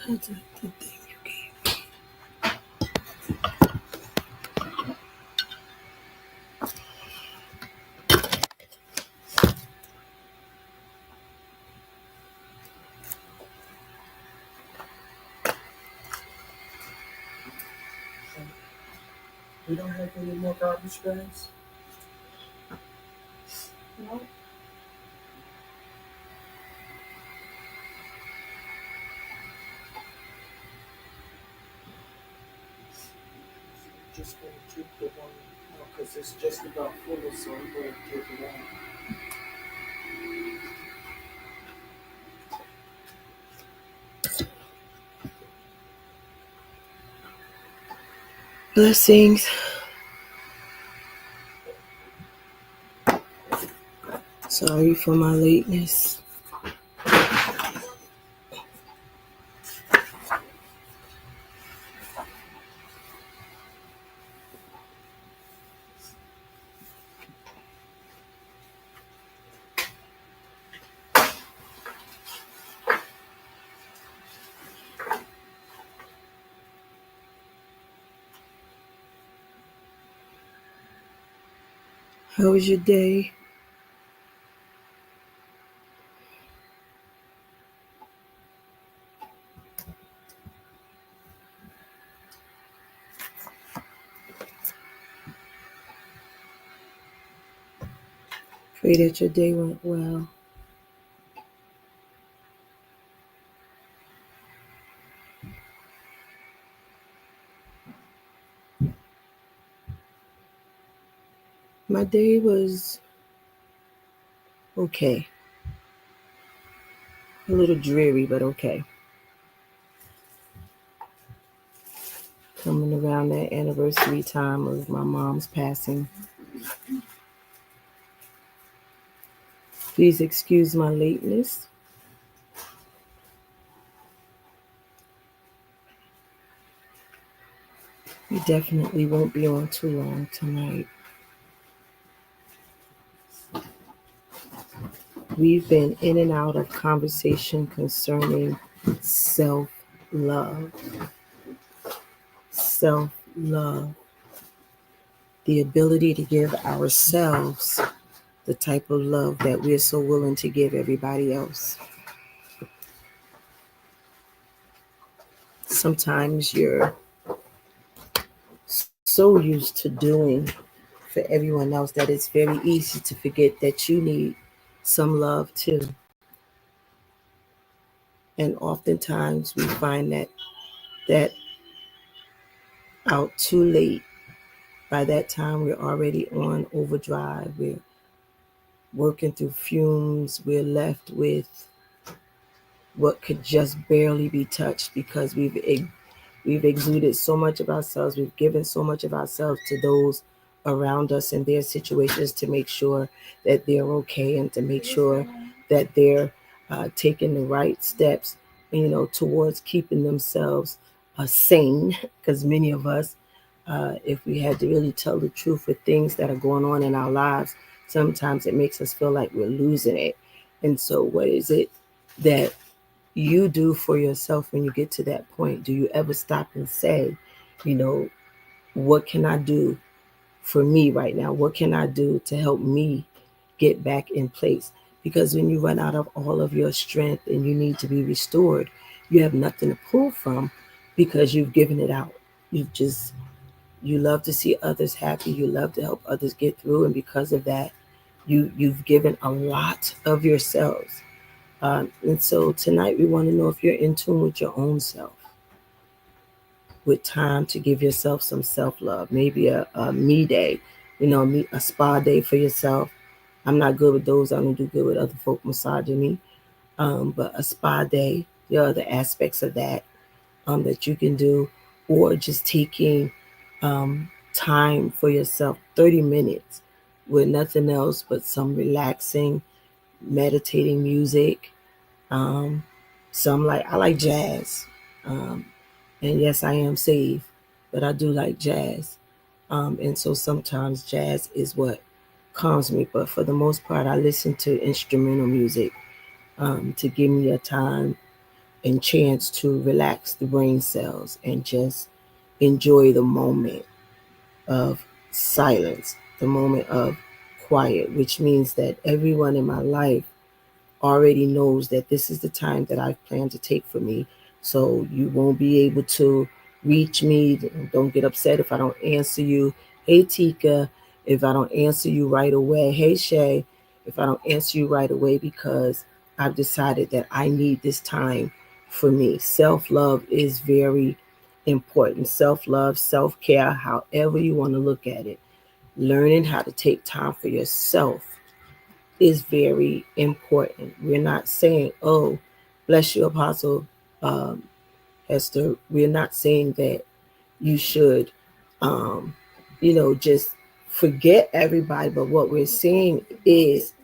That's the thing you gave. We don't have any more garbage bags? No. Just going to keep the one, because it's just about full, so I'm going to take it out. Blessings. Sorry for my lateness. How was your day? Pray that your day went well. My day was okay. A little dreary, but okay. Coming around that anniversary time of my mom's passing. Please excuse my lateness. We definitely won't be on too long tonight. We've been in and out of conversation concerning self love. Self love. The ability to give ourselves the type of love that we're so willing to give everybody else. Sometimes you're so used to doing for everyone else that it's very easy to forget that you need some love too. And oftentimes we find that out too late. By that time, we're already on overdrive. We're working through fumes. We're left with what could just barely be touched because we've exuded so much of ourselves. We've given so much of ourselves to those around us in their situations to make sure that they're okay and to make sure that they're taking the right steps, towards keeping themselves sane. Because many of us, if we had to really tell the truth with things that are going on in our lives, sometimes it makes us feel like we're losing it. And so, what is it that you do for yourself when you get to that point? Do you ever stop and say, you know, what can I do for me right now? What can I do to help me get back in place? Because when you run out of all of your strength and you need to be restored, you have nothing to pull from because you've given it out. You love to see others happy. You love to help others get through. And because of that, you've given a lot of yourselves. And so tonight we want to know if you're in tune with your own self, with time to give yourself some self-love, maybe a me day, a spa day for yourself. I'm not good with those. I don't do good with other folk massaging me. But a spa day, there are other aspects of that you can do, or just taking time for yourself, 30 minutes with nothing else but some relaxing, meditating music. Um, I like jazz. Um, and yes, I am saved, but I do like jazz. And so sometimes jazz is what calms me. But for the most part, I listen to instrumental music to give me a time and chance to relax the brain cells and just enjoy the moment of silence, the moment of quiet, which means that everyone in my life already knows that this is the time that I've planned to take for me. So you won't be able to reach me. Don't get upset if I don't answer you. Hey, Tika, if I don't answer you right away. Hey, Shay, if I don't answer you right away, because I've decided that I need this time for me. Self love is very important. Self love, self care, however you want to look at it. Learning how to take time for yourself is very important. We're not saying, oh, bless you, Apostle um, Esther. We're not saying that you should, um, just forget everybody. But what we're saying is,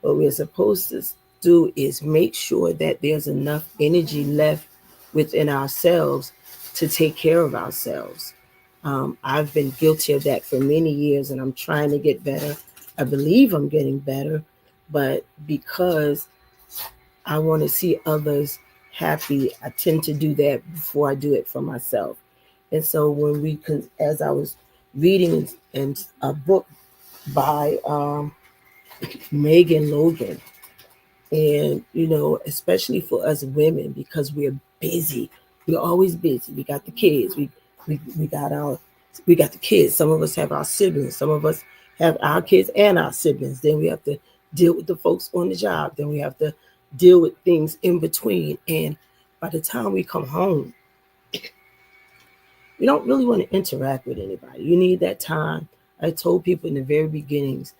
what we're supposed to do is make sure that there's enough energy left within ourselves to take care of ourselves. I've been guilty of that for many years, and I'm trying to get better. I believe I'm getting better, but because I want to see others happy, I tend to do that before I do it for myself. And so as I was reading in a book by Megan Logan, and especially for us women, because we're busy, we're always busy. We got the kids, we got the kids. Some of us have our siblings, some of us have our kids and our siblings. Then we have to deal with the folks on the job, then we have to deal with things in between. And by the time we come home, you don't really want to interact with anybody. You need that time. I told people in the very beginnings,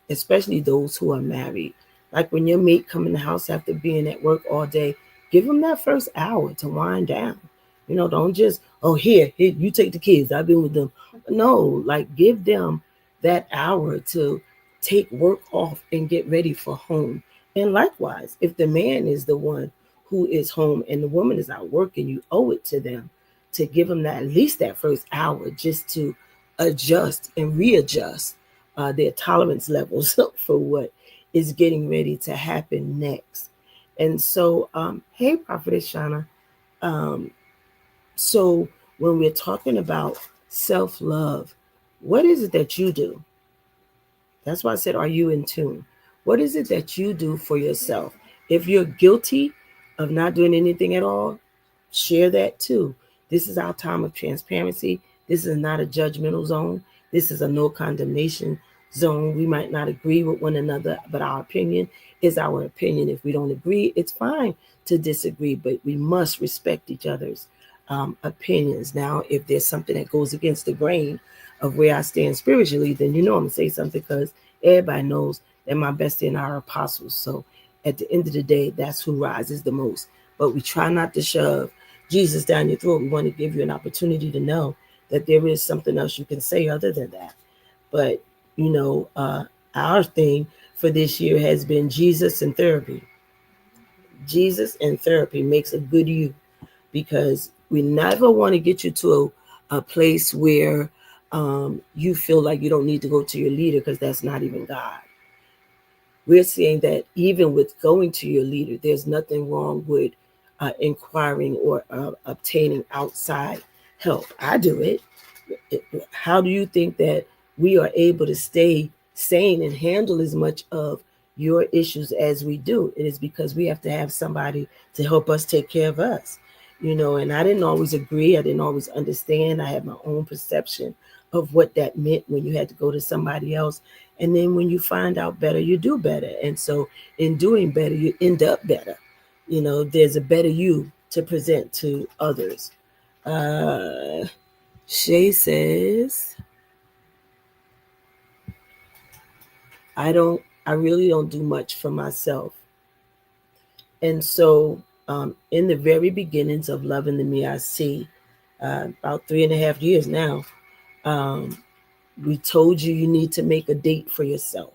especially those who are married, like when your mate come in the house after being at work all day, give them that first hour to wind down. Don't just, oh, here, you take the kids. I've been with them. No, like give them that hour to take work off and get ready for home. And likewise, if the man is the one who is home and the woman is out working, you owe it to them to give them that, at least that first hour, just to adjust and readjust their tolerance levels for what is getting ready to happen next. And so, hey, Prophetess Shana. Um, so, when we're talking about self love, what is it that you do? That's why I said, are you in tune? What is it that you do for yourself? If you're guilty of not doing anything at all, share that too. This is our time of transparency. This is not a judgmental zone. This is a no condemnation zone. We might not agree with one another, but our opinion is our opinion. If we don't agree, it's fine to disagree, but we must respect each other's opinions. Now, if there's something that goes against the grain of where I stand spiritually, then I'm going to say something, because everybody knows that my bestie are apostles. So at the end of the day, that's who rises the most. But we try not to shove Jesus down your throat. We want to give you an opportunity to know that there is something else you can say other than that. But, our thing for this year has been Jesus and therapy. Jesus and therapy makes a good you, because we never want to get you to a place where you feel like you don't need to go to your leader, because that's not even God. We're saying that even with going to your leader, there's nothing wrong with inquiring or obtaining outside help. I do it. How do you think that we are able to stay sane and handle as much of your issues as we do? It is because we have to have somebody to help us take care of us. And I didn't always agree. I didn't always understand. I had my own perception of what that meant when you had to go to somebody else. And then when you find out better, you do better. And so in doing better, you end up better. There's a better you to present to others. Shay says, I really don't do much for myself. And so in the very beginnings of Loving the Me I See, about 3.5 years now, we told you need to make a date for yourself.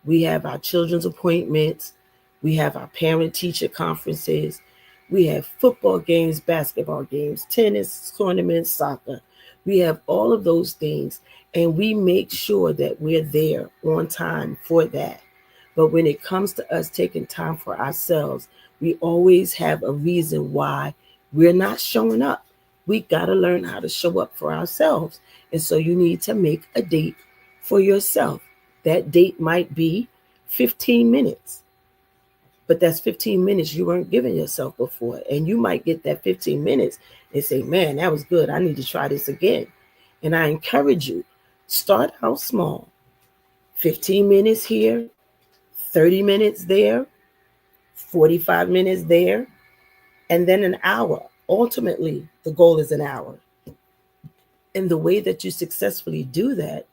We have our children's appointments. We have our parent-teacher conferences. We have football games, basketball games, tennis tournaments, soccer. We have all of those things, and we make sure that we're there on time for that. But when it comes to us taking time for ourselves, We always have a reason why we're not showing up. We got to learn how to show up for ourselves. And so you need to make a date for yourself. That date might be 15 minutes, but that's 15 minutes you weren't giving yourself before. And you might get that 15 minutes and say, man, that was good. I need to try this again. And I encourage you, start out small. 15 minutes here, 30 minutes there, 45 minutes there, and then an hour. Ultimately, the goal is an hour. And the way that you successfully do that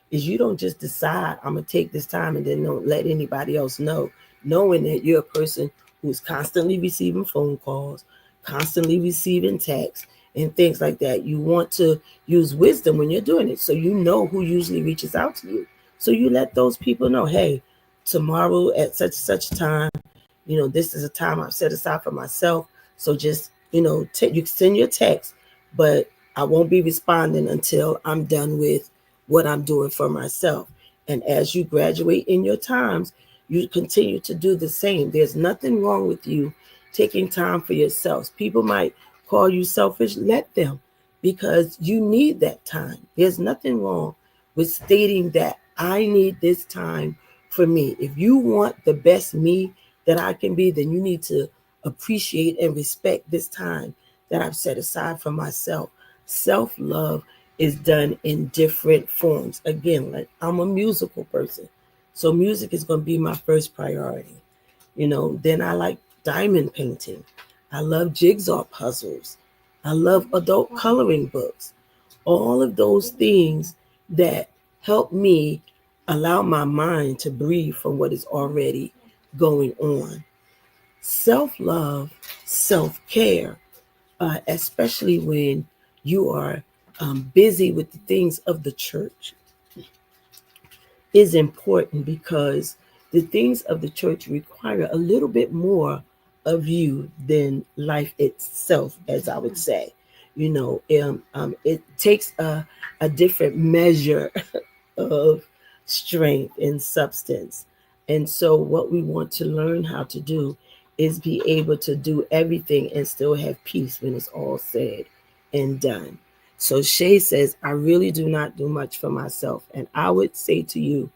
is you don't just decide, I'm going to take this time and then don't let anybody else know, knowing that you're a person who's constantly receiving phone calls, constantly receiving texts, and things like that. You want to use wisdom when you're doing it. So you know who usually reaches out to you. So you let those people know, hey, tomorrow at such time, this is a time I've set aside for myself. So just, you send your text, but I won't be responding until I'm done with what I'm doing for myself. And as you graduate in your times, you continue to do the same. There's nothing wrong with you taking time for yourselves. People might call you selfish, let them, because you need that time. There's nothing wrong with stating that I need this time for me. If you want the best me that I can be, then you need to appreciate and respect this time that I've set aside for myself. Self-love is done in different forms. Again, like I'm a musical person. So music is going to be my first priority. Then I like diamond painting. I love jigsaw puzzles. I love adult coloring books. All of those things that help me allow my mind to breathe from what is already going on. Self love, self care, especially when you are busy with the things of the church, is important because the things of the church require a little bit more of you than life itself, as I would say. It takes a different measure of strength and substance. And so, what we want to learn how to do is be able to do everything and still have peace when it's all said and done. So, Shay says, I really do not do much for myself. And I would say to you,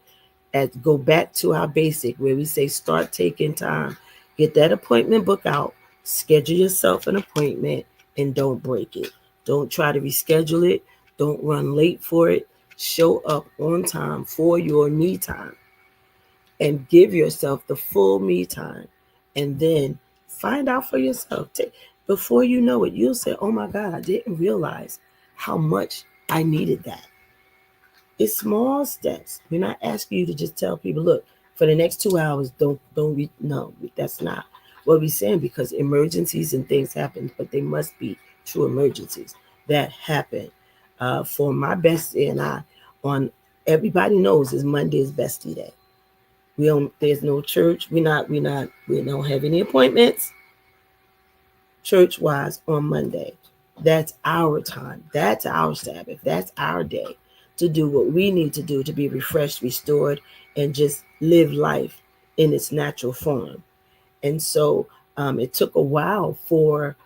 as go back to our basic where we say start taking time, get that appointment book out, schedule yourself an appointment, and don't break it. Don't try to reschedule it. Don't run late for it. Show up on time for your me time and give yourself the full me time. And then find out for yourself. Before you know it, you'll say, oh my God, I didn't realize how much I needed that. It's small steps. We're not asking you to just tell people, look, for the next 2 hours, no, that's not what we're saying, because emergencies and things happen, but they must be true emergencies that happen. For my bestie and I, on everybody knows is Monday is bestie day. There's no church. We don't have any appointments church wise on Monday. That's our time. That's our Sabbath. That's our day to do what we need to do to be refreshed, restored, and just live life in its natural form. And so it took a while for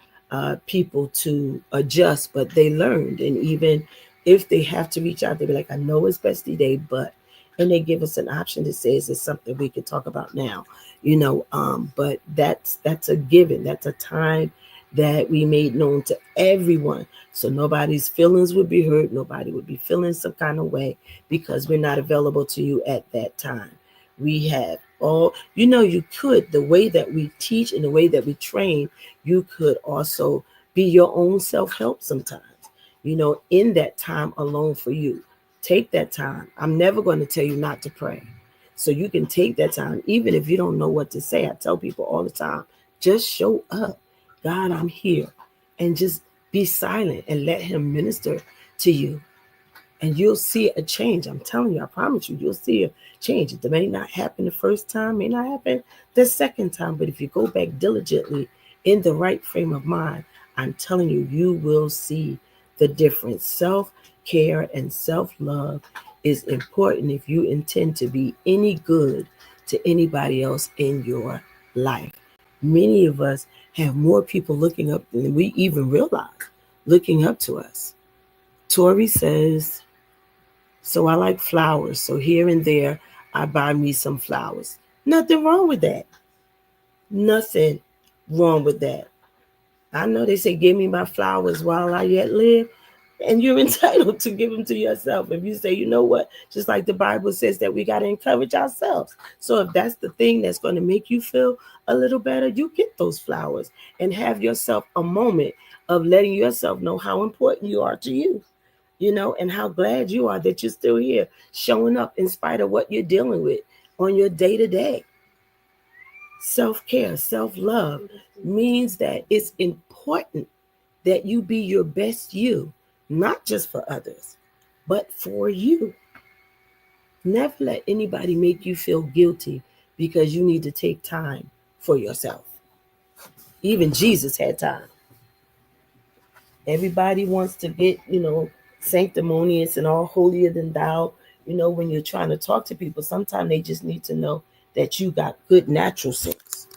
people to adjust, but they learned. And even if they have to reach out, they be like, I know it's bestie day, but, and they give us an option that says it's something we can talk about now, but that's a given. That's a time that we made known to everyone. So nobody's feelings would be hurt. Nobody would be feeling some kind of way because we're not available to you at that time. We have you could, the way that we teach and the way that we train, you could also be your own self-help sometimes, in that time alone for you. Take that time. I'm never going to tell you not to pray. So you can take that time, even if you don't know what to say. I tell people all the time, just show up. God, I'm here. And just be silent and let him minister to you. And you'll see a change. I'm telling you, I promise you'll see a change. It may not happen the first time, may not happen the second time, but if you go back diligently in the right frame of mind, I'm telling you, you will see the difference. Self-care and self-love is important if you intend to be any good to anybody else in your life. many of us have more people looking up than we even realize, looking up to us. Tori says, so I like flowers. So here and there, I buy me some flowers. Nothing wrong with that. Nothing wrong with that. I know they say, give me my flowers while I yet live. And you're entitled to give them to yourself. If you say, you know what, just like the Bible says that we got to encourage ourselves. So if that's the thing that's going to make you feel a little better, you get those flowers and have yourself a moment of letting yourself know how important you are to you, and how glad you are that you're still here, showing up in spite of what you're dealing with on your day to day. Self care, self love means that it's important that you be your best you, not just for others, but for you. Never let anybody make you feel guilty because you need to take time for yourself. Even Jesus had time. Everybody wants to get, sanctimonious and all holier than thou. When you're trying to talk to people, sometimes they just need to know that you got good natural sense,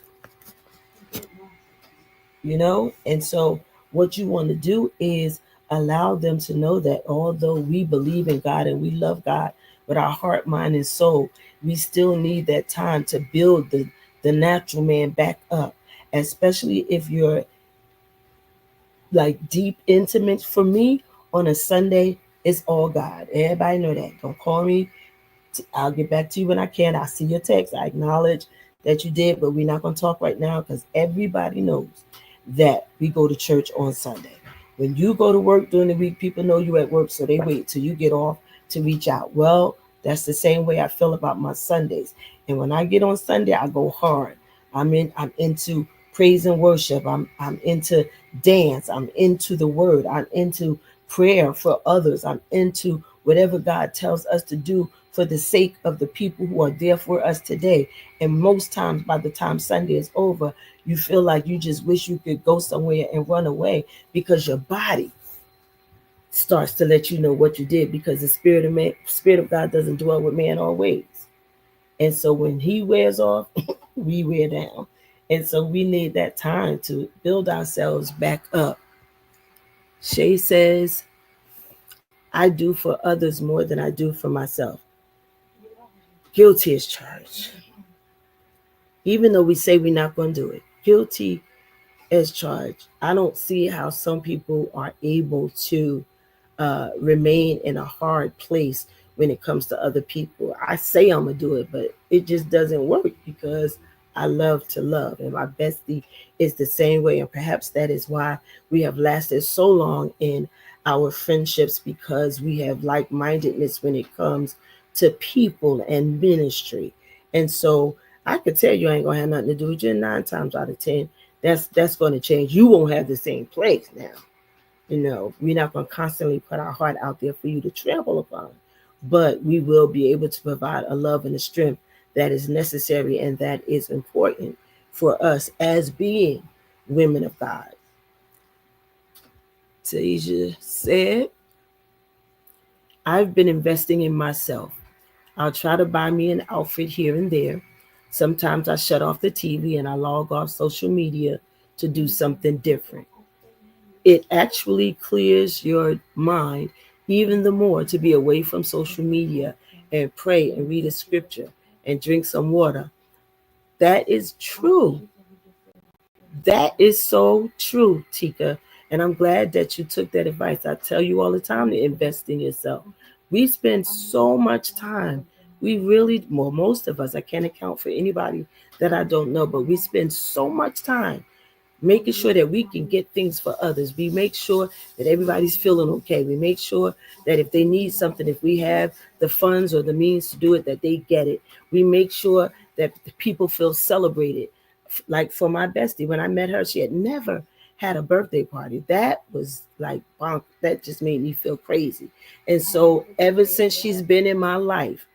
And so what you want to do is allow them to know that although we believe in God and we love God with our heart, mind, and soul, we still need that time to build the natural man back up, especially if you're like deep intimate. For me, on a Sunday, it's all God. Everybody know that. Don't call me. I'll get back to you when I can. I see your text. I acknowledge that you did, but we're not going to talk right now because everybody knows that we go to church on Sunday. When you go to work during the week, people know you at work, so they wait till you get off to reach out. Well, that's the same way I feel about my Sundays. And when I get on Sunday, I go hard. I'm into praise and worship. I'm into dance. I'm into the word. I'm into prayer for others. I'm into whatever God tells us to do for the sake of the people who are there for us today. And most times, by the time Sunday is over, you feel like you just wish you could go somewhere and run away because your body starts to let you know what you did, because the spirit of God doesn't dwell with man always. And so when he wears off, we wear down. And so we need that time to build ourselves back up. Shay says, I do for others more than I do for myself. Guilty as charged. Even though we say we're not going to do it, guilty as charged. I don't see how some people are able to remain in a hard place when it comes to other people. I say I'm going to do it, but it just doesn't work because I love to love. And my bestie is the same way. And perhaps that is why we have lasted so long in our friendships, because we have like-mindedness when it comes to people and ministry. And so I could tell you I ain't gonna have nothing to do with you 9 times out of 10. That's going to change. You won't have the same place now. We're not going to constantly put our heart out there for you to trample upon, but we will be able to provide a love and a strength that is necessary and that is important for us as being women of God. Tasia said, I've been investing in myself. I'll try to buy me an outfit here and there. Sometimes I shut off the TV and I log off social media to do something different. It actually clears your mind even the more to be away from social media and pray and read a scripture and drink some water. That is true. That is so true, Tika. And I'm glad that you took that advice. I tell you all the time to invest in yourself. We spend so much time. We really, well, most of us, I can't account for anybody that I don't know, but we spend so much time making sure that we can get things for others. We make sure that everybody's feeling okay. We make sure that if they need something, if we have the funds or the means to do it, that they get it. We make sure that the people feel celebrated. Like for my bestie, when I met her, she had never had a birthday party. That was like bonk. That just made me feel crazy. And so ever since she's been in my life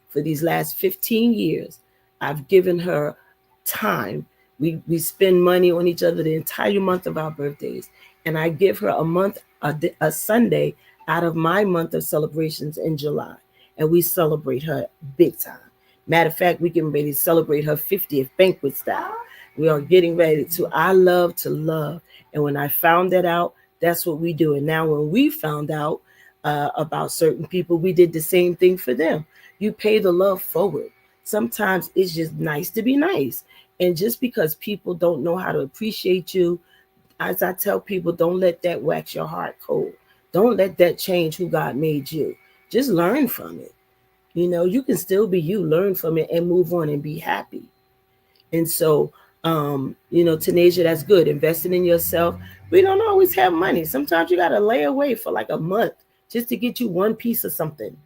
for these last 15 years, I've given her time. We spend money on each other the entire month of our birthdays. And I give her a Sunday out of my month of celebrations in July. And we celebrate her big time. Matter of fact, we getting ready to celebrate her 50th banquet style. We are getting ready to. I love to love. And when I found that out, that's what we do. And now when we found out about certain people, we did the same thing for them. You pay the love forward. Sometimes it's just nice to be nice. And just because people don't know how to appreciate you, as I tell people, don't let that wax your heart cold. Don't let that change who God made you. Just learn from it. You can still be you, learn from it, and move on and be happy. And so, Tanisha, that's good. Investing in yourself. We don't always have money. Sometimes you got to lay away for like a month just to get you one piece of something,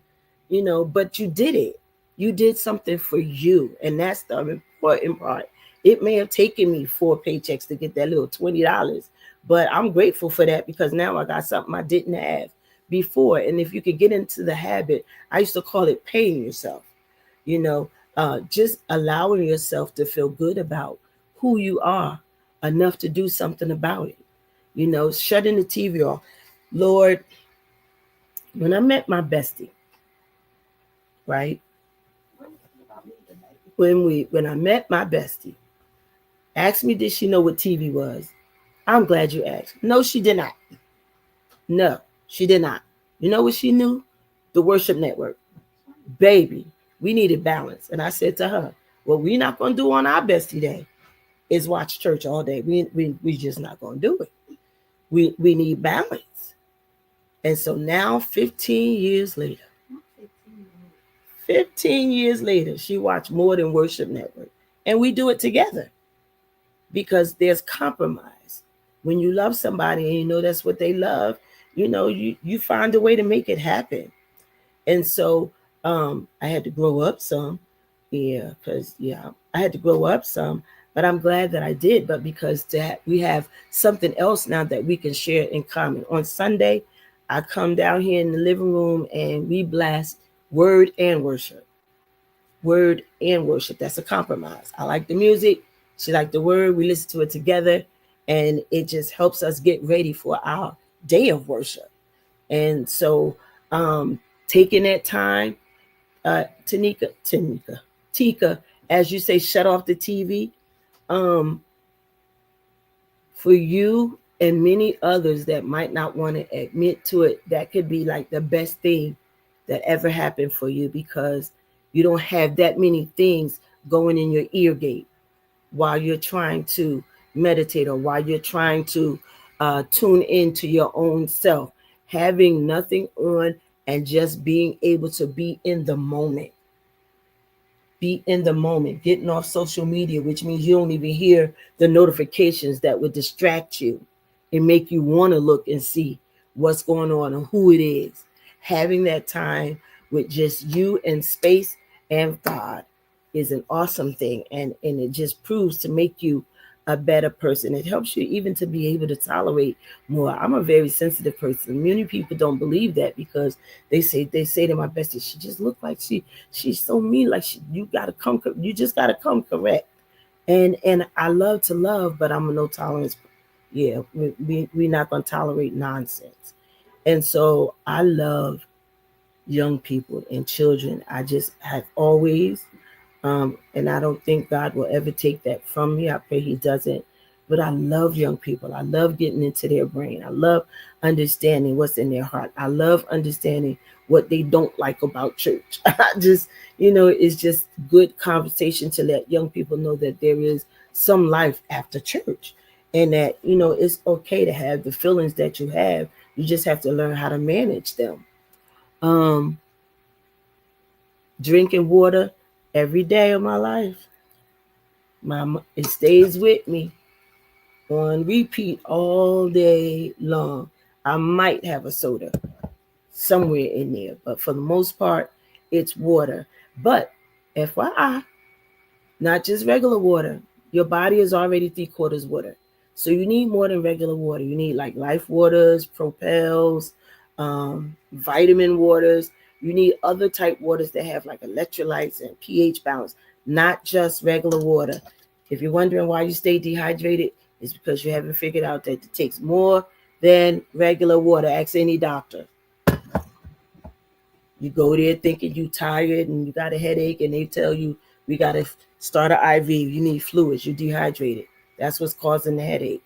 but you did it. You did something for you. And that's the important part. It may have taken me 4 paychecks to get that little $20, but I'm grateful for that because now I got something I didn't have before. And if you could get into the habit, I used to call it paying yourself, just allowing yourself to feel good about who you are enough to do something about it. Shutting the TV off. Lord, when I met my bestie, right? When I met my bestie, asked me, did she know what TV was? I'm glad you asked. No, she did not. No, she did not. You know what she knew? The Worship Network. Baby, we needed balance. And I said to her, what we're not going to do on our bestie day is watch church all day. We just not going to do it. We need balance. And so now 15 years later, she watched more than Worship Network. And we do it together because there's compromise. When you love somebody and you know that's what they love, you find a way to make it happen. And so I had to grow up some. I had to grow up some, but I'm glad that I did. But because we have something else now that we can share in common. On Sunday, I come down here in the living room and we blast word and worship. Word and worship. That's a compromise. I like the music. She liked the word. We listen to it together. And it just helps us get ready for our day of worship. And so taking that time, Tika, as you say, shut off the TV. For you and many others that might not want to admit to it, that could be like the best thing that ever happened for you because you don't have that many things going in your ear gate while you're trying to meditate or while you're trying to tune into your own self. Having nothing on and just being able to be in the moment. Be in the moment, getting off social media, which means you don't even hear the notifications that would distract you and make you want to look and see what's going on and who it is. Having that time with just you and space and God is an awesome thing. And it just proves to make you a better person. It helps you even to be able to tolerate more. I'm a very sensitive person. Many people don't believe that because they say to my bestie, she just looked like she's so mean. Like you just gotta come correct. And I love to love, but I'm a no tolerance. Yeah, we're not gonna tolerate nonsense. And so I love young people and children. I just have always. And I don't think God will ever take that from me. I pray he doesn't. But I love young people. I love getting into their brain. I love understanding what's in their heart. I love understanding what they don't like about church. I just, it's just good conversation to let young people know that there is some life after church and that, it's okay to have the feelings that you have. You just have to learn how to manage them. Drinking water every day of my life. It stays with me on repeat all day long. I might have a soda somewhere in there, but for the most part, it's water. But FYI, not just regular water. Your body is already 3/4 water. So you need more than regular water. You need like Life Waters, Propels, vitamin waters. You need other type waters that have like electrolytes and pH balance, not just regular water. If you're wondering why you stay dehydrated, it's because you haven't figured out that it takes more than regular water. Ask any doctor. You go there thinking you're tired and you got a headache and they tell you We got to start an IV. You need fluids. You're dehydrated. That's what's causing the headache,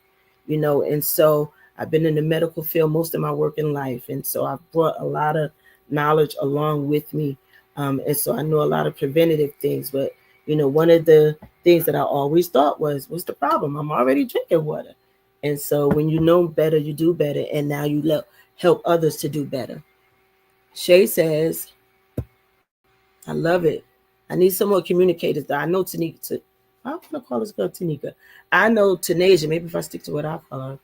And so I've been in the medical field most of my working life. And so I've brought a lot of knowledge along with me. And so I know a lot of preventative things. But, one of the things that I always thought was, what's the problem? I'm already drinking water. And so when you know better, you do better. And now you help others to do better. Shay says, I love it. I need some more communicators. I know Tanika. I don't want to call this girl Tanika. I know Tanasia. Maybe if I stick to what I call her.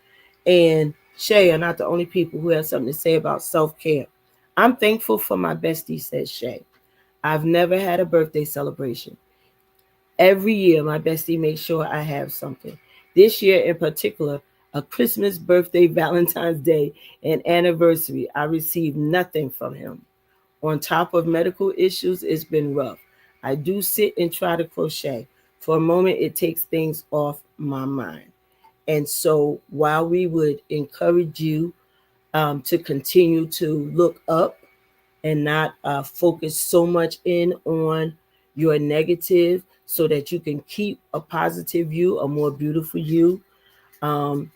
And Shay are not the only people who have something to say about self-care. I'm thankful for my bestie, says Shay. I've never had a birthday celebration. Every year, my bestie makes sure I have something. This year in particular, a Christmas, birthday, Valentine's Day, and anniversary, I received nothing from him. On top of medical issues, it's been rough. I do sit and try to crochet. For a moment, it takes things off my mind. And so while we would encourage you to continue to look up and not focus so much in on your negative so that you can keep a positive you, a more beautiful you, um,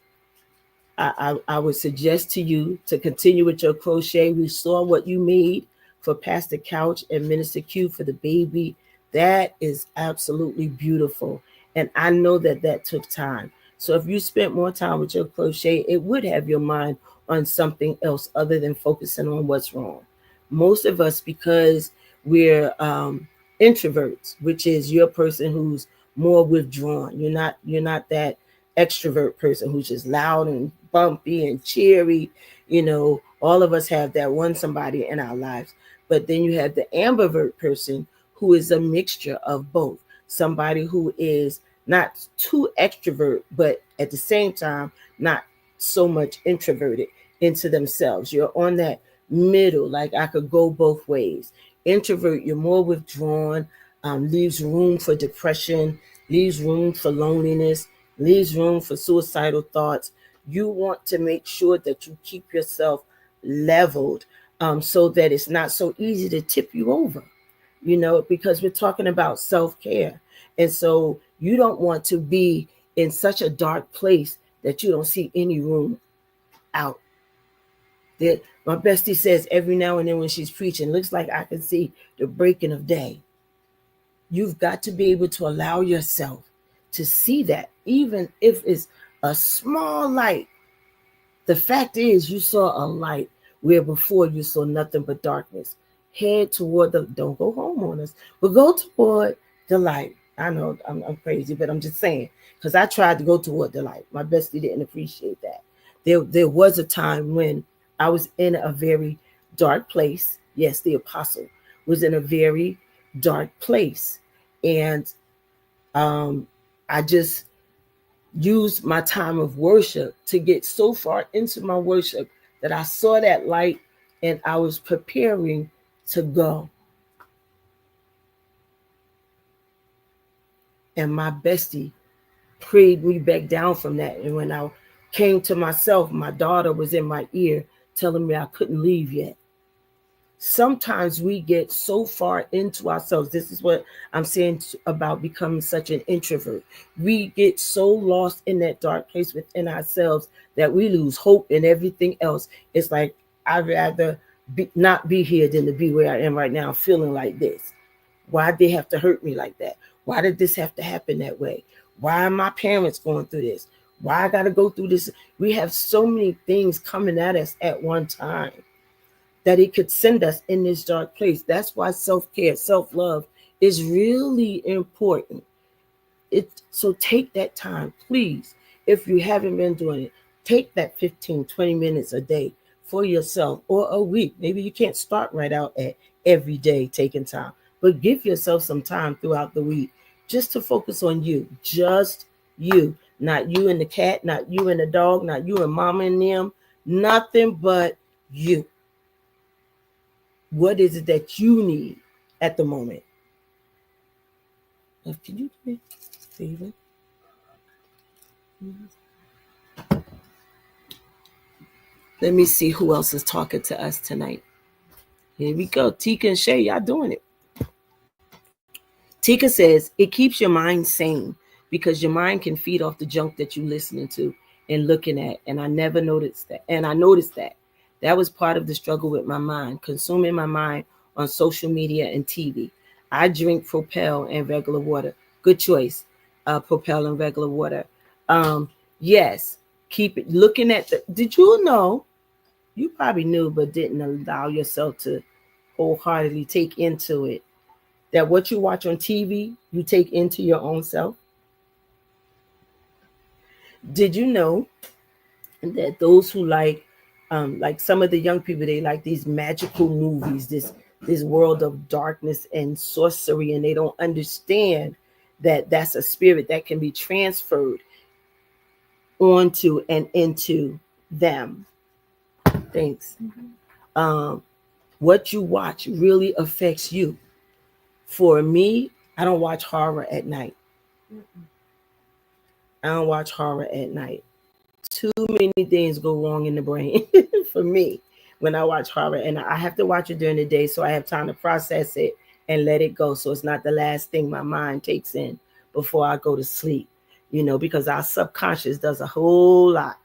I would suggest to you to continue with your crochet. We saw what you made for Pastor Couch and Minister Q for the baby. That is absolutely beautiful. And I know that took time. So if you spent more time with your crochet, it would have your mind on something else other than focusing on what's wrong. Most of us, because we're introverts, which is you're a person who's more withdrawn. You're not that extrovert person who's just loud and bumpy and cheery. All of us have that one somebody in our lives. But then you have the ambivert person who is a mixture of both. Somebody who is not too extrovert, but at the same time, not so much introverted into themselves. You're on that middle, like I could go both ways. Introvert, you're more withdrawn, leaves room for depression, leaves room for loneliness, leaves room for suicidal thoughts. You want to make sure that you keep yourself leveled so that it's not so easy to tip you over, because we're talking about self-care. And so you don't want to be in such a dark place that you don't see any room out. That my bestie says every now and then when she's preaching, looks like I can see the breaking of day. You've got to be able to allow yourself to see that, even if it's a small light. The fact is, you saw a light where before you saw nothing but darkness. Head toward don't go home on us, but go toward the light. I know I'm crazy, but I'm just saying, because I tried to go toward the light. My bestie didn't appreciate that. There was a time when I was in a very dark place. Yes, the apostle was in a very dark place. And I just used my time of worship to get so far into my worship that I saw that light and I was preparing to go. And my bestie prayed me back down from that. And when I came to myself, my daughter was in my ear telling me I couldn't leave yet. Sometimes we get so far into ourselves. This is what I'm saying about becoming such an introvert. We get so lost in that dark place within ourselves that we lose hope in everything else. It's like, I'd rather not be here than to be where I am right now, feeling like this. Why did they have to hurt me like that? Why did this have to happen that way? Why are my parents going through this? Why I got to go through this? We have so many things coming at us at one time that it could send us in this dark place. That's why self-care, self-love is really important. So take that time, please. If you haven't been doing it, take that 15, 20 minutes a day for yourself, or a week. Maybe you can't start right out at every day taking time, but give yourself some time throughout the week just to focus on you, just you, not you and the cat, not you and the dog, not you and mama and them, nothing but you. What is it that you need at the moment? Can you do me a favor? Let me see who else is talking to us tonight. Here we go. Tika and Shay, y'all doing it. Tika says it keeps your mind sane because your mind can feed off the junk that you're listening to and looking at. And I never noticed that. And I noticed that. That was part of the struggle with my mind, consuming my mind on social media and TV. I drink Propel and regular water. Good choice, Propel and regular water. Um, yes, keep it looking at the. Did you know? You probably knew, but didn't allow yourself to wholeheartedly take into it that what you watch on TV, you take into your own self. Did you know that those who like some of the young people, they like these magical movies, this world of darkness and sorcery, and they don't understand that that's a spirit that can be transferred onto and into them. Thanks. Um, what you watch really affects you. For me, I don't watch horror at night. I don't watch horror at night. Too many things go wrong in the brain for me when I watch horror, and I have to watch it during the day so I have time to process it and let it go, so it's not the last thing my mind takes in before I go to sleep, because our subconscious does a whole lot.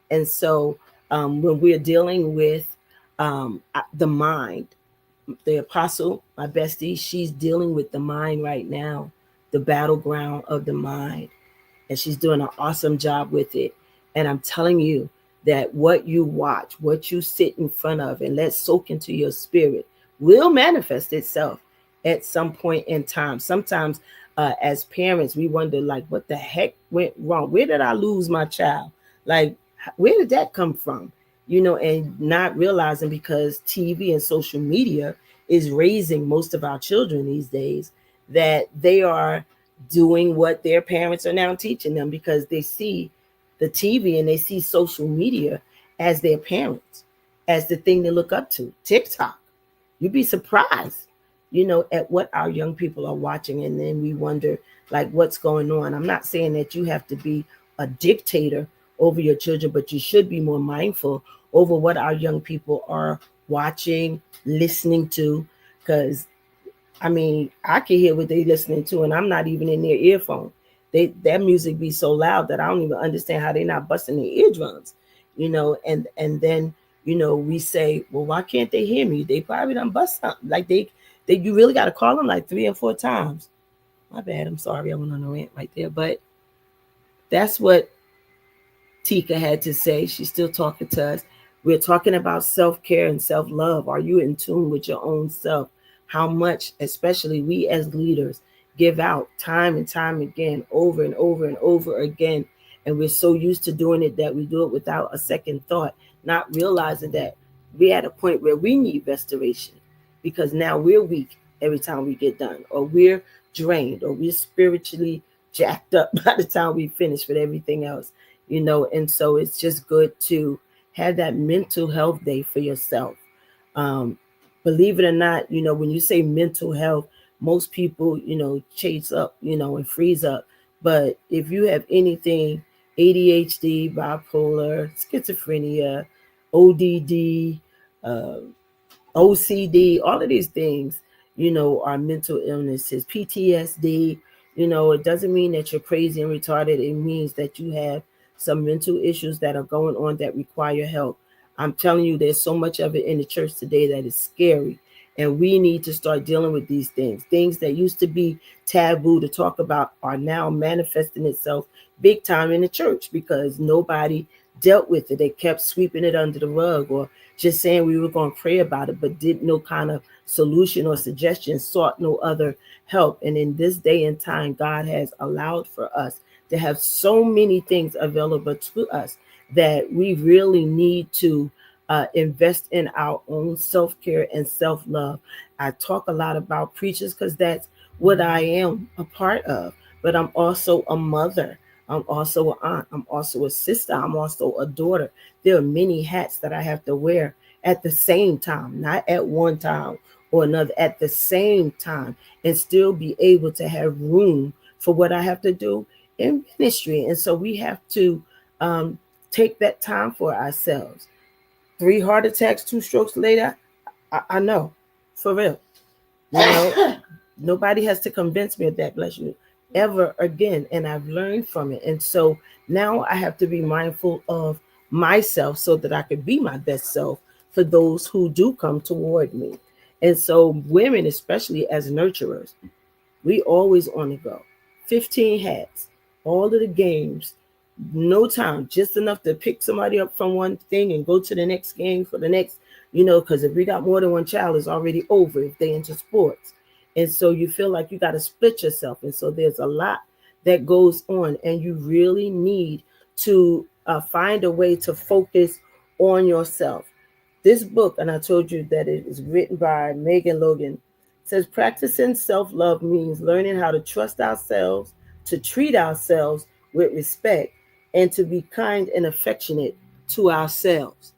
And so when we're dealing with the mind, the apostle, my bestie, she's dealing with the mind right now, the battleground of the mind, and she's doing an awesome job with it. And I'm telling you that what you watch, what you sit in front of and let soak into your spirit will manifest itself at some point in time. Sometimes as parents, we wonder, like, what the heck went wrong? Where did I lose my child? Like, where did that come from? And not realizing, because TV and social media is raising most of our children these days, that they are doing what their parents are now teaching them, because they see the TV and they see social media as their parents, as the thing to look up to. TikTok. You'd be surprised, at what our young people are watching. And then we wonder, like, what's going on. I'm not saying that you have to be a dictator over your children, but you should be more mindful over what our young people are watching, listening to, because I can hear what they're listening to, and I'm not even in their earphone. That music be so loud that I don't even understand how they're not busting their eardrums, and then we say, well, why can't they hear me? They probably done bust something. Like they you really got to call them like 3 or 4 times. My bad. I'm sorry. I went on a rant right there, but that's what Tika had to say. She's still talking to us. We're talking about self-care and self-love. Are you in tune with your own self? How much, especially we as leaders, give out time and time again, over and over and over again. And we're so used to doing it that we do it without a second thought, not realizing that we're at a point where we need restoration, because now we're weak every time we get done, or we're drained, or we're spiritually jacked up by the time we finish with everything else. And so it's just good to have that mental health day for yourself. Believe it or not, when you say mental health, most people, chase up, and freeze up. But if you have anything, ADHD, bipolar, schizophrenia, ODD, OCD, all of these things, are mental illnesses, PTSD. It doesn't mean that you're crazy and retarded. It means that you have some mental issues that are going on that require help. I'm telling you, there's so much of it in the church today that is scary. And we need to start dealing with these things. Things that used to be taboo to talk about are now manifesting itself big time in the church, because nobody dealt with it. They kept sweeping it under the rug, or just saying we were going to pray about it, but did no kind of solution or suggestion, sought no other help. And in this day and time, God has allowed for us to have so many things available to us that we really need to invest in our own self-care and self-love. I talk a lot about preachers because that's what I am a part of, but I'm also a mother. I'm also an aunt. I'm also a sister. I'm also a daughter. There are many hats that I have to wear at the same time, not at one time or another, at the same time, and still be able to have room for what I have to do in ministry. And so we have to take that time for ourselves. 3 heart attacks, 2 strokes later, I know, for real. Nobody has to convince me of that, bless you, ever again. And I've learned from it. And so now I have to be mindful of myself so that I could be my best self for those who do come toward me. And so, women, especially as nurturers, we always on the go. 15 hats, all of the games, no time, just enough to pick somebody up from one thing and go to the next game for the next, because if we got more than one child, it's already over if they into sports. And so you feel like you got to split yourself. And so there's a lot that goes on, and you really need to find a way to focus on yourself. This book, and I told you that it is written by Megan Logan, says practicing self-love means learning how to trust ourselves, to treat ourselves with respect, and to be kind and affectionate to ourselves.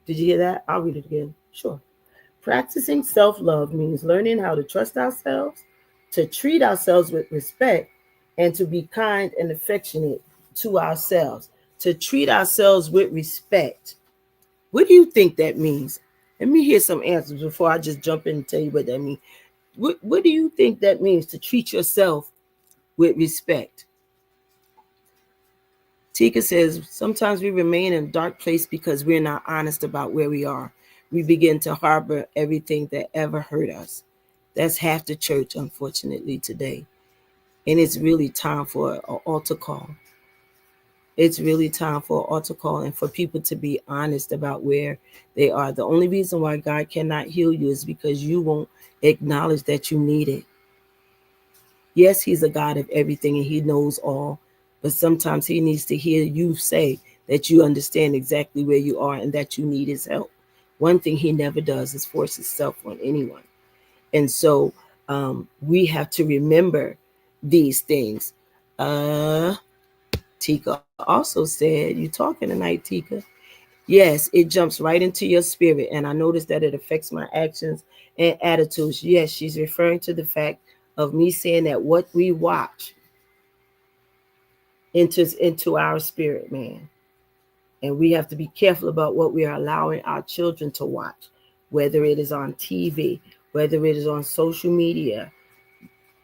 Did you hear that? I'll read it again. Sure. Practicing self-love means learning how to trust ourselves, to treat ourselves with respect, and to be kind and affectionate to ourselves. To treat ourselves with respect. What do you think that means? Let me hear some answers before I just jump in and tell you what that means. What do you think that means, to treat yourself with respect? Tika says, sometimes we remain in a dark place because we're not honest about where we are. We begin to harbor everything that ever hurt us. That's half the church, unfortunately, today. And it's really time for an altar call. It's really time for an altar call and for people to be honest about where they are. The only reason why God cannot heal you is because you won't acknowledge that you need it. Yes, he's a God of everything and he knows all, but sometimes he needs to hear you say that you understand exactly where you are and that you need his help. One thing he never does is force himself on anyone. And so we have to remember these things. Tika also said, you talking tonight, Tika? Yes, it jumps right into your spirit. And I notice that it affects my actions and attitudes. Yes, she's referring to the fact of me saying that what we watch enters into our spirit, man. And we have to be careful about what we are allowing our children to watch, whether it is on TV, whether it is on social media,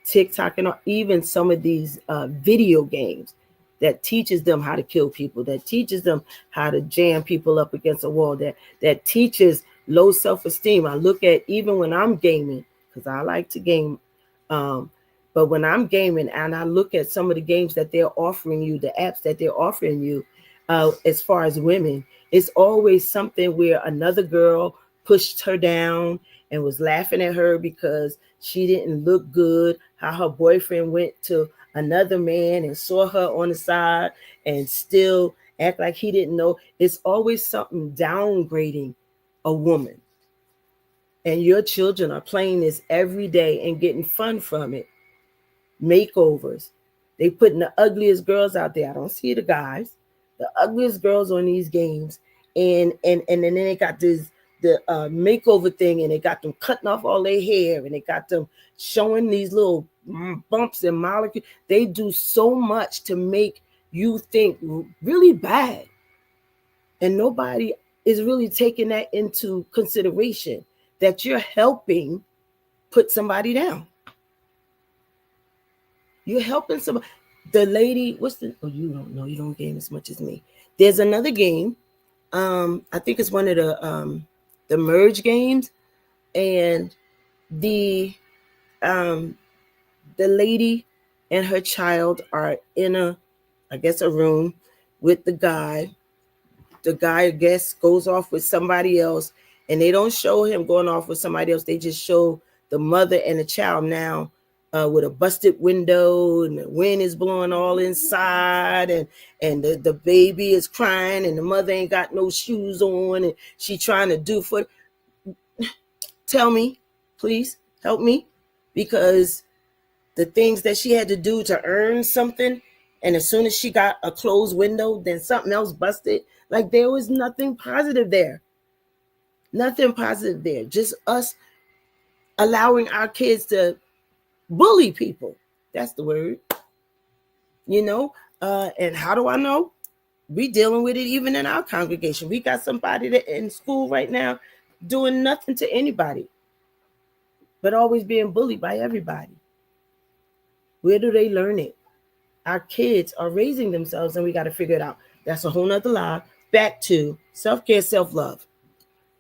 TikTok, and even some of these video games that teaches them how to kill people, that teaches them how to jam people up against a wall, that teaches low self-esteem. I look at, even when I'm gaming, because I like to game, but when I'm gaming and I look at some of the games that they're offering you, the apps that they're offering you, as far as women, it's always something where another girl pushed her down and was laughing at her because she didn't look good, how her boyfriend went to another man and saw her on the side and still act like he didn't know. It's always something downgrading a woman. And your children are playing this every day and getting fun from it. Makeovers. They putting the ugliest girls out there. I don't see the guys. The ugliest girls on these games. And then they got the makeover thing, and they got them cutting off all their hair, and they got them showing these little bumps and molecules. They do so much to make you think really bad, and nobody is really taking that into consideration, that you're helping put somebody down. You're helping somebody. The lady, what's the? Oh, you don't know. You don't game as much as me. There's another game. I think it's one of the merge games, and the the lady and her child are in I guess a room with the guy. The guy, I guess, goes off with somebody else, and they don't show him going off with somebody else. They just show the mother and the child now with a busted window, and the wind is blowing all inside, and the baby is crying, and the mother ain't got no shoes on, and she trying to do for. Tell me, please help me, because the things that she had to do to earn something, and as soon as she got a closed window, then something else busted. Like, there was nothing positive there. Nothing positive there. Just us allowing our kids to bully people. That's the word. And how do I know? We dealing with it even in our congregation. We got somebody that in school right now doing nothing to anybody. but always being bullied by everybody. Where do they learn it? Our kids are raising themselves and we got to figure it out. That's a whole nother lie. Back to self-care, self-love.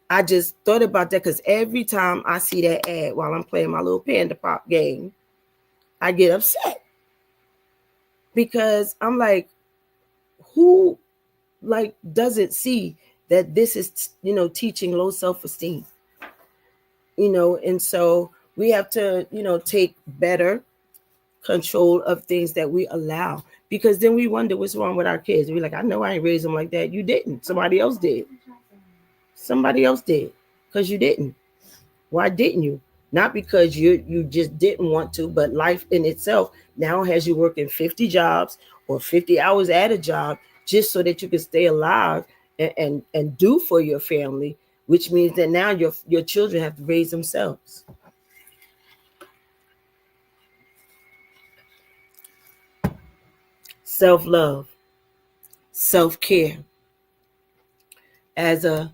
I just thought about that because every time I see that ad while I'm playing my little Panda Pop game, I get upset because I'm like, who like doesn't see that this is, teaching low self-esteem, and so we have to, take better control of things that we allow, because then we wonder what's wrong with our kids. We're like, I know I ain't raised them like that. You didn't. Somebody else did. Somebody else did, because you didn't. Why didn't you? Not because you just didn't want to, but life in itself now has you working 50 jobs or 50 hours at a job just so that you can stay alive and do for your family, which means that now your children have to raise themselves. Self-love, self-care. As a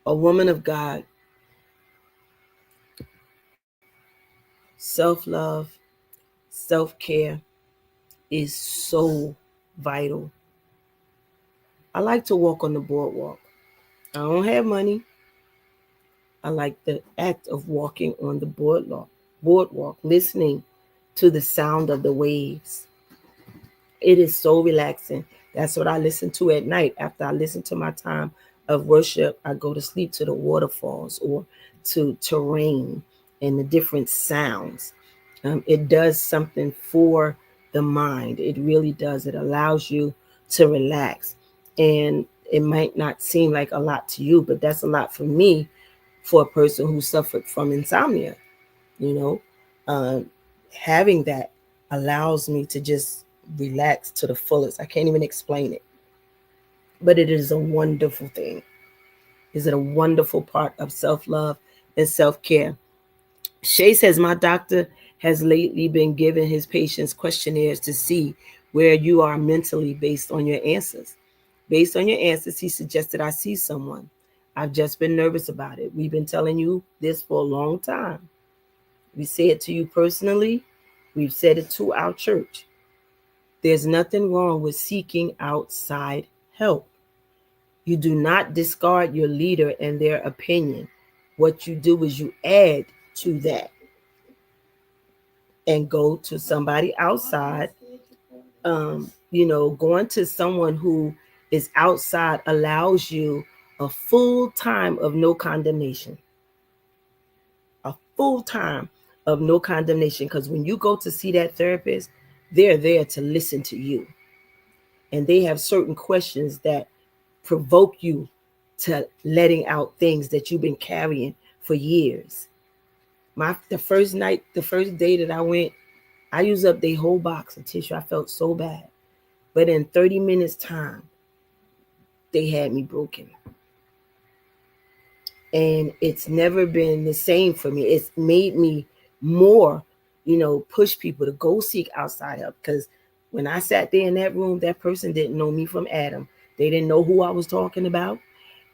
woman of God, self-love, self-care is so vital. I like to walk on the boardwalk. I don't have money. I like the act of walking on the boardwalk, listening to the sound of the waves. It is so relaxing. That's what I listen to at night. After I listen to my time of worship, I go to sleep to the waterfalls or to terrain and the different sounds. It does something for the mind. It really does. It allows you to relax. And it might not seem like a lot to you, but that's a lot for me, for a person who suffered from insomnia. You know, having that allows me to just relax to the fullest. I can't even explain it, but it is a wonderful thing. Is it a wonderful part of self-love and self-care? Shay says, my doctor has lately been giving his patients questionnaires to see where you are mentally based on your answers. Based on your answers, he suggested I see someone. I've just been nervous about it. We've been telling you this for a long time. We say it to you personally. We've said it to our church. There's nothing wrong with seeking outside help. You do not discard your leader and their opinion. What you do is you add to that and go to somebody outside. Going to someone who is outside allows you a full time of no condemnation. A full time of no condemnation. Because when you go to see that therapist, they're there to listen to you. And they have certain questions that provoke you to letting out things that you've been carrying for years. The first day that I went, I used up the whole box of tissue. I felt so bad. But in 30 minutes time, they had me broken. And it's never been the same for me. It's made me more, push people to go seek outside help. Because when I sat there in that room, that person didn't know me from Adam. They didn't know who I was talking about.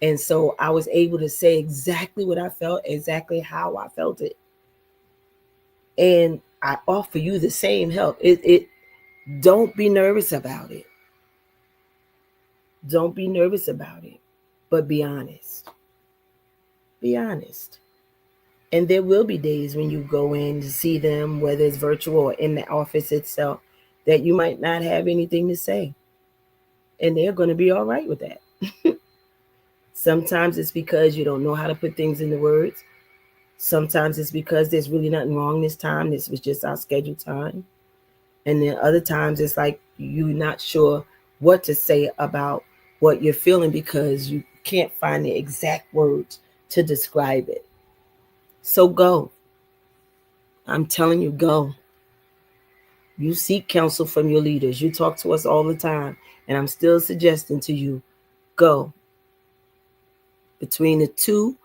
And so I was able to say exactly what I felt, exactly how I felt it. And I offer you the same help. Don't be nervous about it. Don't be nervous about it, but be honest. Be honest. And there will be days when you go in to see them, whether it's virtual or in the office itself, that you might not have anything to say. And they're going to be all right with that. Sometimes it's because you don't know how to put things into words. Sometimes it's because there's really nothing wrong this time. This was just our scheduled time. And then other times it's like you're not sure what to say about what you're feeling because you can't find the exact words to describe it. So go. I'm telling you, go. You seek counsel from your leaders. You talk to us all the time. And I'm still suggesting to you, go. Between the two,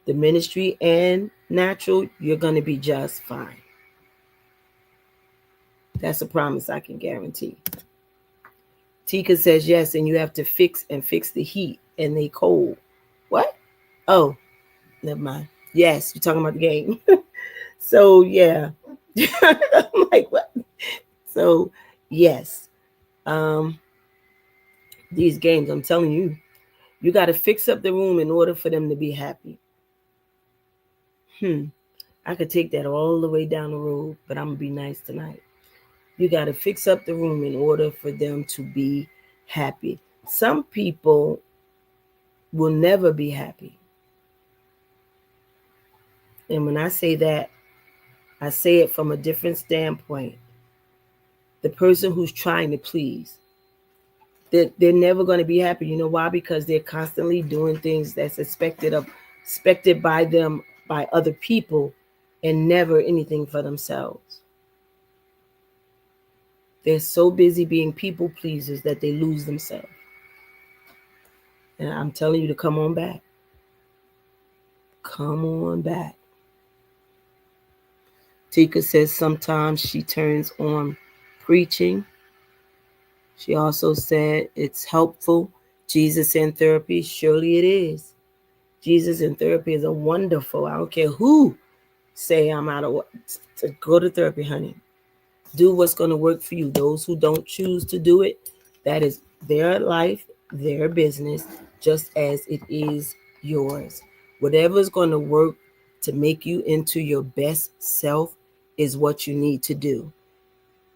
the ministry and natural, you're going to be just fine. That's a promise I can guarantee. Tika says yes, and you have to fix the heat, and they cold. What? Oh, never mind. Yes, you're talking about the game. So yeah. I'm like, what? So yes. Um, these games, I'm telling you, you got to fix up the room in order for them to be happy. I could take that all the way down the road, but I'm gonna be nice tonight. You got to fix up the room in order for them to be happy. Some people will never be happy. And when I say that, I say it from a different standpoint. The person who's trying to please, they're never going to be happy. You know why? Because they're constantly doing things that's expected by them by other people, and never anything for themselves. They're so busy being people pleasers that they lose themselves. And I'm telling you to come on back. Come on back. Tika says sometimes she turns on preaching. She also said it's helpful. Jesus in therapy, surely it is. Jesus in therapy is a wonderful. I don't care who say I'm out of to go to therapy, honey. Do what's going to work for you. Those who don't choose to do it, that is their life, their business, just as it is yours. Whatever is going to work to make you into your best self is what you need to do.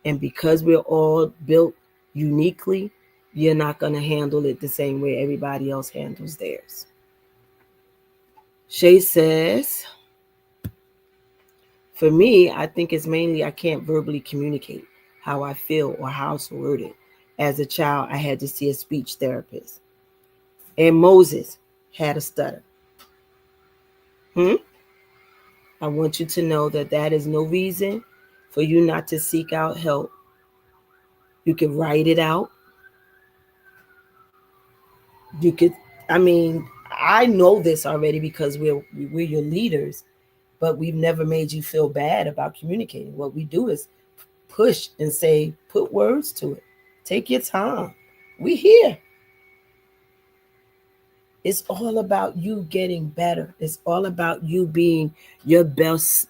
And because we're all built uniquely, you're not going to handle it the same way everybody else handles theirs. Shay says, for me, I think it's mainly I can't verbally communicate how I feel or how to word it. As a child, I had to see a speech therapist. And Moses had a stutter. I want you to know that that is no reason for you not to seek out help. You can write it out. You could, I mean, I know this already because we're your leaders, but we've never made you feel bad about communicating. What we do is push and say, put words to it. Take your time. We here. It's all about you getting better. It's all about you being your best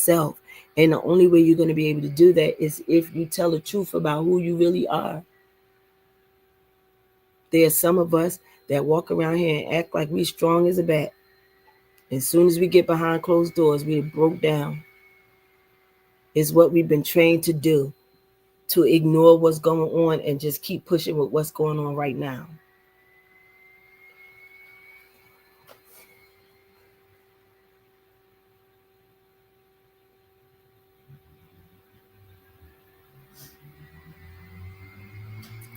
self. And the only way you're going to be able to do that is if you tell the truth about who you really are. There's some of us that walk around here and act like we strong as a bat. As soon as we get behind closed doors, we broke down. It's what we've been trained to do, to ignore what's going on and just keep pushing with what's going on right now.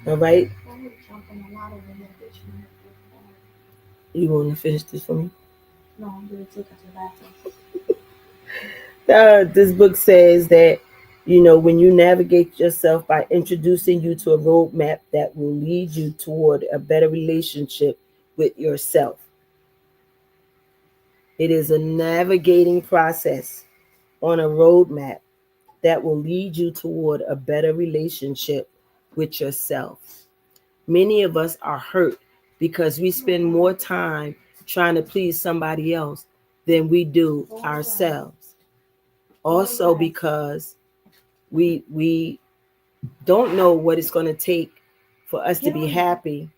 All right? You want to finish this for me? No, I'm going to take it to the bathroom. This book says that, when you navigate yourself by introducing you to a roadmap that will lead you toward a better relationship with yourself. It is a navigating process on a roadmap that will lead you toward a better relationship with yourself. Many of us are hurt because we spend more time trying to please somebody else than we do ourselves. Also because we don't know what it's going to take for us to be happy.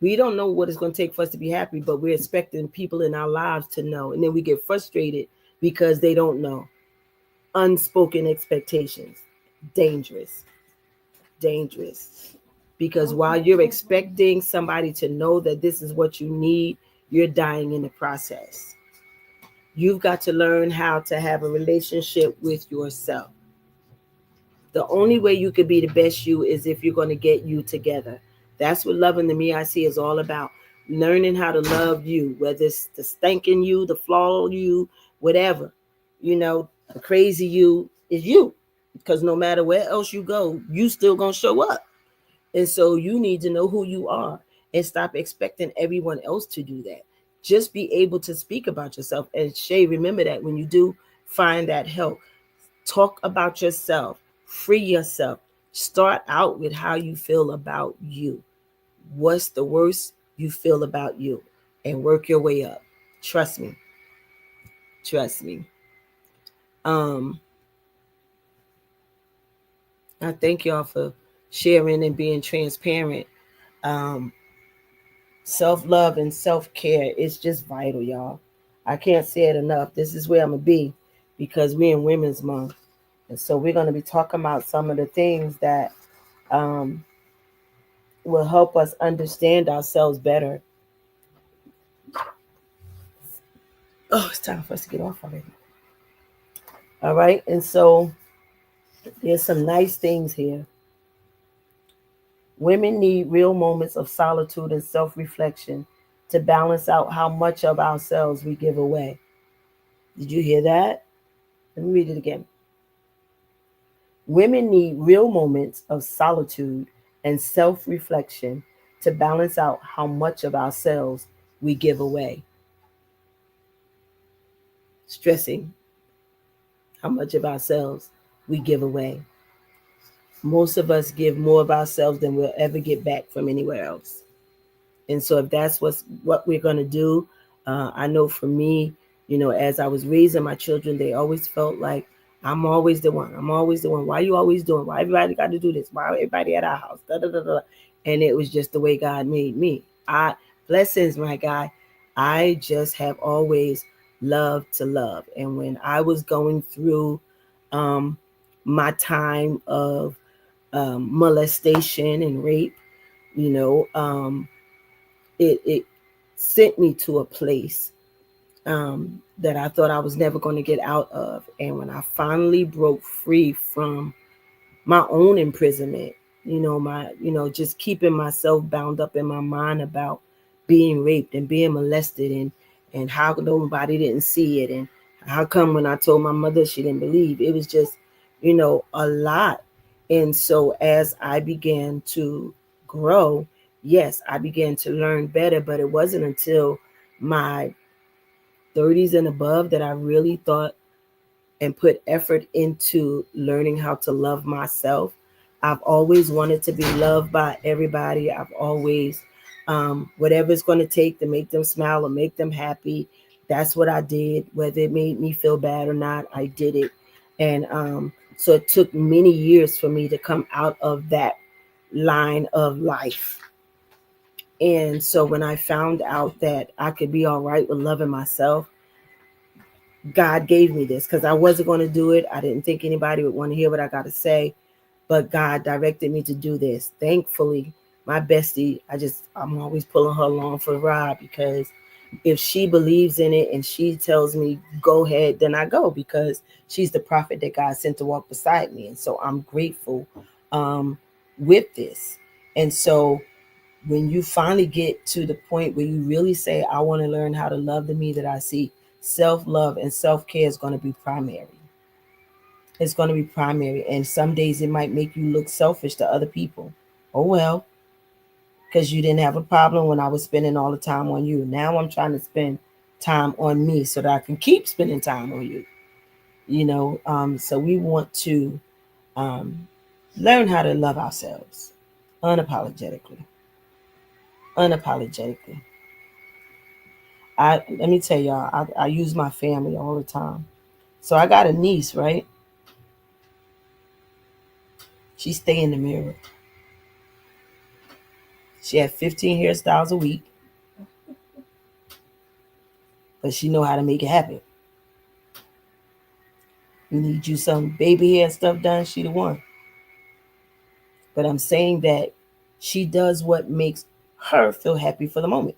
We don't know what it's going to take for us to be happy, but we're expecting people in our lives to know. And then we get frustrated because they don't know. Unspoken expectations. Dangerous. Dangerous. Because while you're expecting somebody to know that this is what you need, you're dying in the process. You've got to learn how to have a relationship with yourself. The only way you could be the best you is if you're going to get you together. That's what loving the me I see is all about. Learning how to love you, whether it's the stinking you, the flaw you, whatever. The crazy you is you. Because no matter where else you go, you still going to show up. And so you need to know who you are and stop expecting everyone else to do that. Just be able to speak about yourself. And Shay, remember that when you do find that help, talk about yourself, free yourself. Start out with how you feel about you. What's the worst you feel about you? And work your way up. Trust me. Trust me. Um, I thank y'all for sharing and being transparent. Um, Self-love and self-care is just vital, y'all. I can't say it enough. This is where I'm gonna be because we're in Women's Month. And so we're gonna be talking about some of the things that um, will help us understand ourselves better. Oh, it's time for us to get off already. All right. And so there's some nice things here. Women need real moments of solitude and self reflection to balance out how much of ourselves we give away. Did you hear that? Let me read it again. Women need real moments of solitude and self reflection to balance out how much of ourselves we give away. Stressing how much of ourselves we give away. Most of us give more of ourselves than we'll ever get back from anywhere else. And so if that's what we're going to do, I know for me, as I was raising my children, they always felt like I'm always the one. I'm always the one. Why you always doing? Why everybody got to do this? Why everybody at our house? Da, da, da, da. And it was just the way God made me. Blessings, my guy. I just have always loved to love. And when I was going through um, my time of molestation and rape, you know, it sent me to a place that I thought I was never going to get out of. And when I finally broke free from my own imprisonment, just keeping myself bound up in my mind about being raped and being molested and how nobody didn't see it and how come when I told my mother she didn't believe. It was just, a lot. And so as I began to grow, yes, I began to learn better, but it wasn't until my 30s and above that I really thought and put effort into learning how to love myself. I've always wanted to be loved by everybody. I've always, whatever it's going to take to make them smile or make them happy, that's what I did. Whether it made me feel bad or not, I did it. And so it took many years for me to come out of that line of life. And so when I found out that I could be all right with loving myself, God gave me this because I wasn't going to do it. I didn't think anybody would want to hear what I got to say, but God directed me to do this. Thankfully, my bestie, I'm always pulling her along for the ride because if she believes in it and she tells me go ahead, then I go because she's the prophet that God sent to walk beside me. And so I'm grateful with this. And so when you finally get to the point where you really say, I want to learn how to love the me that I see, self-love and self-care is going to be primary. It's going to be primary. And some days it might make you look selfish to other people. Oh, well, because you didn't have a problem when I was spending all the time on you. Now I'm trying to spend time on me so that I can keep spending time on you. So we want to learn how to love ourselves unapologetically. Unapologetically. Let me tell y'all, I use my family all the time. So I got a niece, right? She stay in the mirror. She had 15 hairstyles a week, but she know how to make it happen. You need you some baby hair stuff done, she the one. But I'm saying that she does what makes her feel happy for the moment.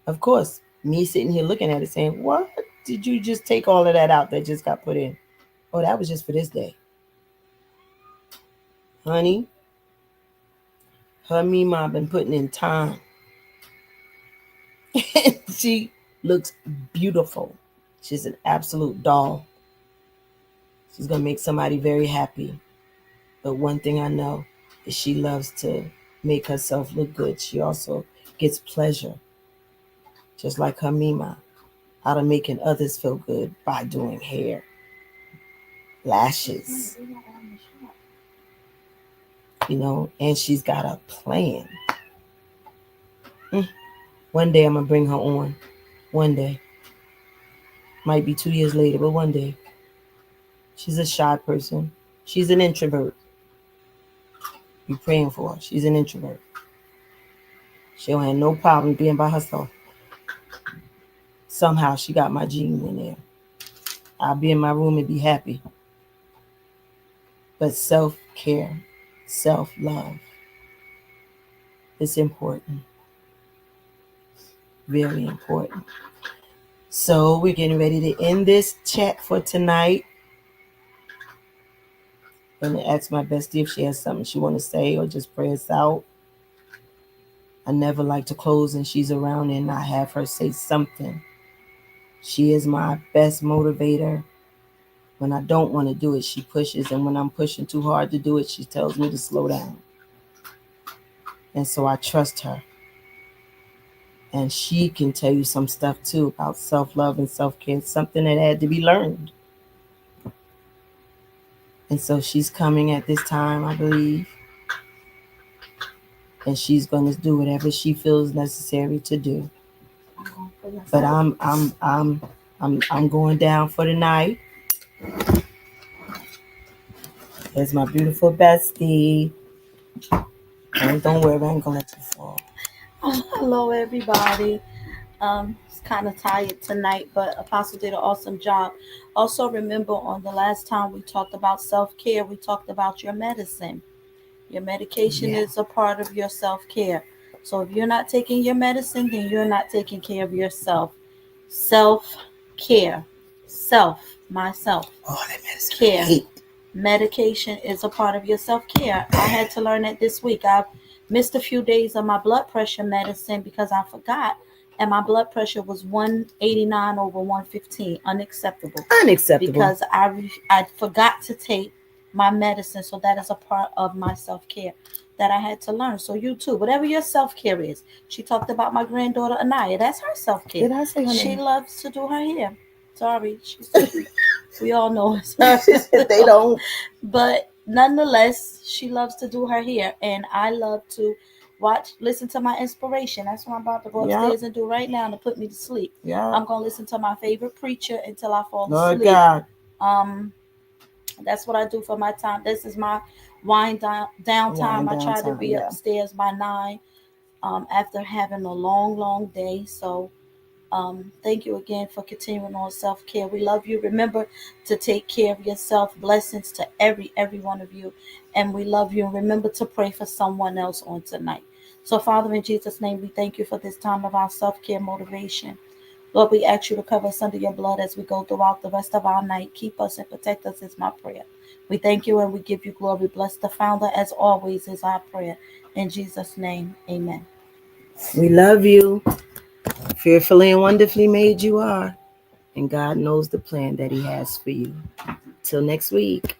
Of course, me sitting here looking at it saying, what did you just take all of that out that just got put in? Oh, that was just for this day. Honey, her Mima been putting in time. She looks beautiful. She's an absolute doll. She's going to make somebody very happy. But one thing I know is she loves to make herself look good. She also gets pleasure, just like her Mima, out of making others feel good by doing hair, lashes, and she's got a plan. One day I'm going to bring her on. One day. Might be 2 years later, but one day. She's a shy person. She's an introvert. You're praying for her. She's an introvert. She don't have no problem being by herself. Somehow she got my gene in there. I'll be in my room and be happy. But self-care, self-love is important. Very important. So we're getting ready to end this chat for tonight. I'm going to ask my bestie if she has something she want to say or just pray us out. I never like to close and she's around and not have her say something. She is my best motivator. When I don't want to do it, she pushes. And when I'm pushing too hard to do it, she tells me to slow down. And so I trust her. And she can tell you some stuff too about self-love and self-care. It's something that had to be learned. And so she's coming at this time, I believe. And she's going to do whatever she feels necessary to do. But I'm going down for the night. There's my beautiful bestie. And don't worry, I ain't gonna let you fall. Hello, everybody. It's kind of tired tonight, but Apostle did an awesome job. Also, remember on the last time we talked about self-care, we talked about your medicine. Your medication is a part of your self-care. So if you're not taking your medicine, then you're not taking care of yourself. Self-care. Myself. Oh, that medicine. Care. Medication is a part of your self-care. I had to learn that this week. I've missed a few days of my blood pressure medicine because I forgot. And my blood pressure was 189 over 115. Unacceptable. Because I forgot to take my medicine. So that is a part of my self-care that I had to learn. So you too, whatever your self-care is. She talked about my granddaughter Anaya. That's her self-care. Did I say her name? She loves to do her hair. Sorry. We all know it's her. They don't. But nonetheless, she loves to do her hair. And I love to listen to my inspiration. That's what I'm about to go upstairs and do right now to put me to sleep. Yeah. I'm going to listen to my favorite preacher until I fall Lord asleep. God. That's what I do for my time. This is my wind down time. I try to be upstairs by 9 after having a long day. So thank you again for continuing on self-care. We love you. Remember to take care of yourself. Blessings to every one of you. And we love you. And remember to pray for someone else on tonight. So Father, in Jesus' name, we thank you for this time of our self-care motivation. Lord, we ask you to cover us under your blood as we go throughout the rest of our night. Keep us and protect us is my prayer. We thank you and we give you glory. Bless the founder as always is our prayer. In Jesus' name, amen. We love you. Fearfully and wonderfully made you are. And God knows the plan that he has for you. Till next week.